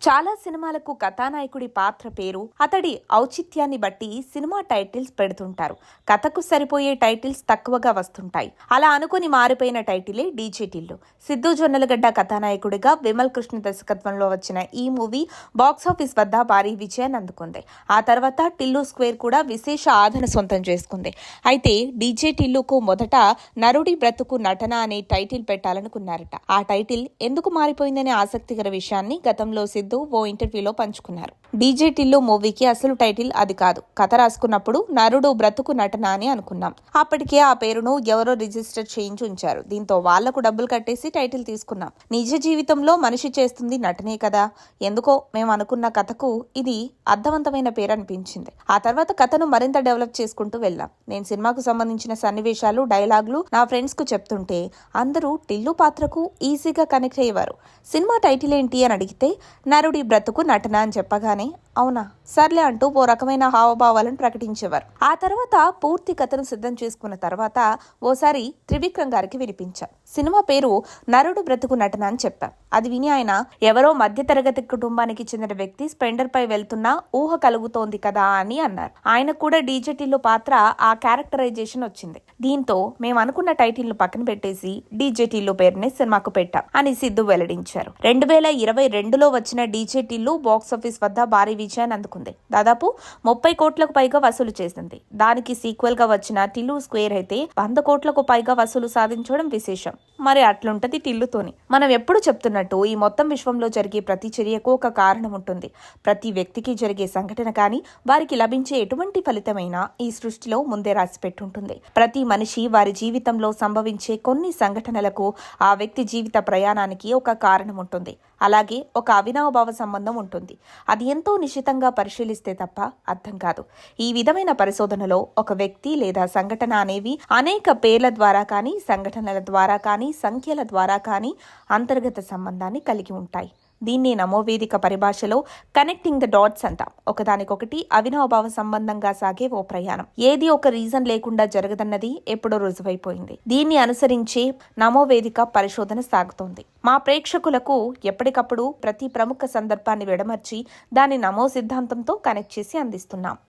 చాలా సినిమాలకు కథానాయకుడి పాత్ర పేరు, అతడి ఔచిత్యాన్ని బట్టి సినిమా టైటిల్స్ పెడుతుంటారు. కథకు సరిపోయే టైటిల్స్ తక్కువగా వస్తుంటాయి. అలా అనుకుని మారిపోయిన టైటిలే డీజే టిల్లు. సిద్ధు జొన్నలగడ్డ కథానాయకుడిగా విమల్ కృష్ణ దర్శకత్వంలో వచ్చిన ఈ మూవీ బాక్సాఫీస్ వద్ద భారీ విజయాన్ని అందుకుంది. ఆ తర్వాత టిల్లు స్క్వేర్ కూడా విశేష ఆదరణ సొంతం చేసుకుంది. అయితే డీజే టిల్లుకు మొదట నరుడి బ్రతుకు నటన అనే టైటిల్ పెట్టాలనుకున్నారట. ఆ టైటిల్ ఎందుకు మారిపోయిందనే ఆసక్తికర విషయాన్ని గతంలో సిద్ధు ఓ ఇంటర్వ్యూలో పంచుకున్నారు. డీజే టిల్లు మూవీకి అసలు టైటిల్ అది కాదు. కథ రాసుకున్నప్పుడు నరుడు బ్రతుకు నటన అని అనుకున్నాం. అప్పటికే ఆ పేరును ఎవరో రిజిస్టర్ చేయించి ఉంచారు. దీంతో వాళ్లకు డబ్బులు కట్టేసి టైటిల్ తీసుకున్నాం. నిజ జీవితంలో మనిషి చేస్తుంది నటనే కదా. ఎందుకో మేము అనుకున్న కథకు ఇది అర్థవంతమైన పేరు అనిపించింది. ఆ తర్వాత కథను మరింత డెవలప్ చేసుకుంటూ వెళ్ళాం. నేను సినిమాకు సంబంధించిన సన్నివేశాలు, డైలాగులు నా ఫ్రెండ్స్ కు చెప్తుంటే అందరూ టిల్లు పాత్రకు ఈజీగా కనెక్ట్ అయ్యేవారు. సినిమా టైటిల్ ఏంటి అని అడిగితే నరుడి బ్రతుకు నటన అని చెప్పగానే అవునా సర్లే అంటూ ఓ రకమైన హావభావాలను ప్రకటించేవారు. ఆ తర్వాత పూర్తి కథను సిద్ధం చేసుకున్న తర్వాత ఓసారి త్రివిక్రమ్ గారికి వినిపించా. సినిమా పేరు నరుడు బ్రతుకు నటన అని చెప్పాం. అది విని ఆయన ఎవరో మధ్యతరగతి కుటుంబానికి చెందిన వ్యక్తి స్పెండర్ పై వెళ్తున్నా ఊహ కలుగుతోంది కదా అని అన్నారు. ఆయనకు కూడా డీజే టిల్లు పాత్ర ఆ క్యారెక్టరైజేషన్ వచ్చింది. దీంతో మేము అనుకున్న టైటిల్ ను పక్కన పెట్టేసి డీజే టిల్లు పేరునే సినిమాకు పెట్టాం అని సిద్ధు వెల్లడించారు. 2022లో వచ్చిన డీజే టిల్లు బాక్సాఫీస్ వద్ద భారీ విజయాన్ని అందుకుంది. దాదాపు 30 కోట్లకు పైగా వసూలు చేసింది. దానికి సీక్వెల్ గా వచ్చిన టిల్లు స్క్వేర్ అయితే 100 కోట్లకు పైగా వసూలు సాధించడం విశేషం. మరి అట్లుంటది టిల్లుతోని. మనం ఎప్పుడు చెప్తున్నట్టు ఈ మొత్తం విశ్వంలో జరిగే ప్రతి చర్యకు ఒక కారణం ఉంటుంది. ప్రతి వ్యక్తికి జరిగే సంఘటన కానీ వారికి లభించే ఎటువంటి ఫలితమైనా ఈ సృష్టిలో ముందే రాసి పెట్టుంటుంది. ప్రతి మనిషి వారి జీవితంలో సంభవించే కొన్ని సంఘటనలకు ఆ వ్యక్తి జీవిత ప్రయాణానికి ఒక కారణం ఉంటుంది. అలాగే ఒక అవినాభావ సంబంధం ఉంటుంది. అది ఎంతో నిశితంగా పరిశీలిస్తే తప్ప అర్థం కాదు. ఈ విధమైన పరిశోధనలో ఒక వ్యక్తి లేదా సంఘటన అనేవి అనేక పేర్ల ద్వారా కానీ, సంఘటనల ద్వారా కానీ, సంఖ్యల ద్వారా కానీ అంతర్గత సంబంధాన్ని కలిగి ఉంటాయి. దీన్ని నమోవేదిక పరిభాషలో కనెక్టింగ్ ద డాట్స్ అంటాం. ఒకదానికొకటి అవినాభావ సంబంధంగా సాగే ఓ ప్రయాణం. ఏది ఒక రీజన్ లేకుండా జరగదన్నది ఎప్పుడో రుజువైపోయింది. దీన్ని అనుసరించే నమోవేదిక పరిశోధన సాగుతోంది. మా ప్రేక్షకులకు ఎప్పటికప్పుడు ప్రతి ప్రముఖ సందర్భాన్ని విడమర్చి దాన్ని నమో సిద్ధాంతంతో కనెక్ట్ చేసి అందిస్తున్నాం.